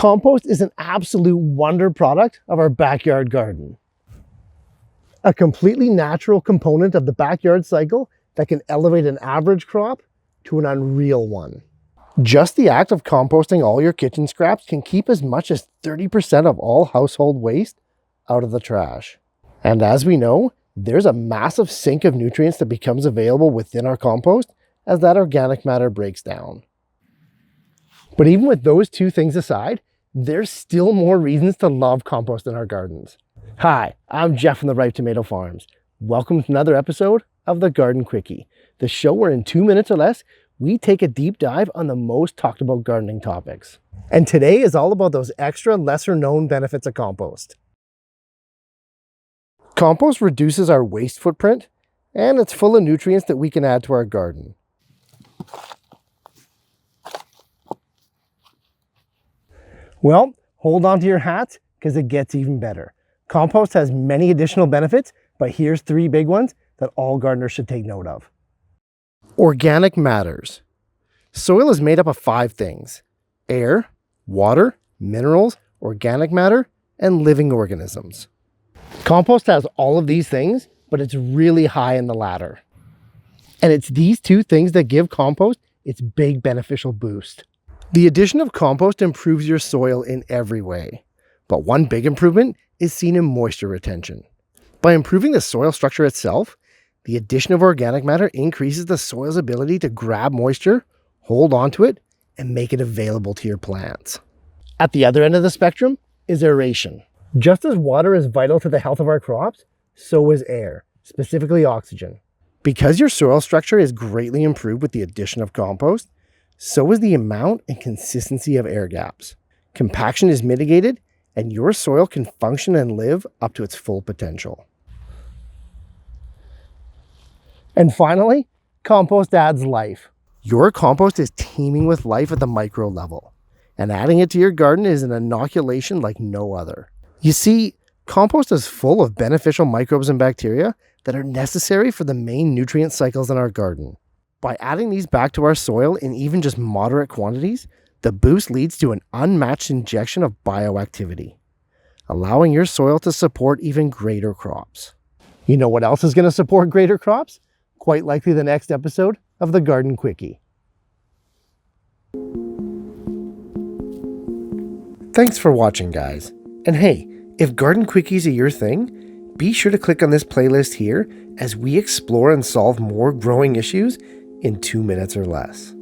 Compost is an absolute wonder product of our backyard garden. A completely natural component of the backyard cycle that can elevate an average crop to an unreal one. Just the act of composting all your kitchen scraps can keep as much as 30% of all household waste out of the trash. And as we know, there's a massive sink of nutrients that becomes available within our compost as that organic matter breaks down. But even with those two things aside, there's still more reasons to love compost in our gardens. Hi, I'm Jeff from the Ripe Tomato Farms. Welcome to another episode of the Garden Quickie, the show where in 2 minutes or less, we take a deep dive on the most talked about gardening topics. And today is all about those extra, lesser known benefits of compost. Compost reduces our waste footprint, and it's full of nutrients that we can add to our garden. Well, hold on to your hats because it gets even better. Compost has many additional benefits, but here's 3 big ones that all gardeners should take note of. Organic matters. Soil is made up of 5 things: air, water, minerals, organic matter, and living organisms. Compost has all of these things, but it's really high in the latter. And it's these 2 things that give compost its big beneficial boost. The addition of compost improves your soil in every way, but one big improvement is seen in moisture retention. By improving the soil structure itself, the addition of organic matter increases the soil's ability to grab moisture, hold onto it, and make it available to your plants. At the other end of the spectrum is aeration. Just as water is vital to the health of our crops, so is air, specifically oxygen. Because your soil structure is greatly improved with the addition of compost, so is the amount and consistency of air gaps. Compaction is mitigated, and your soil can function and live up to its full potential. And finally, compost adds life. Your compost is teeming with life at the micro level, and adding it to your garden is an inoculation like no other. You see, compost is full of beneficial microbes and bacteria that are necessary for the main nutrient cycles in our garden. By adding these back to our soil in even just moderate quantities, the boost leads to an unmatched injection of bioactivity, allowing your soil to support even greater crops. You know what else is going to support greater crops? Quite likely the next episode of the Garden Quickie. Thanks for watching, guys. And hey, if garden quickies are your thing, be sure to click on this playlist here as we explore and solve more growing issues in 2 minutes or less.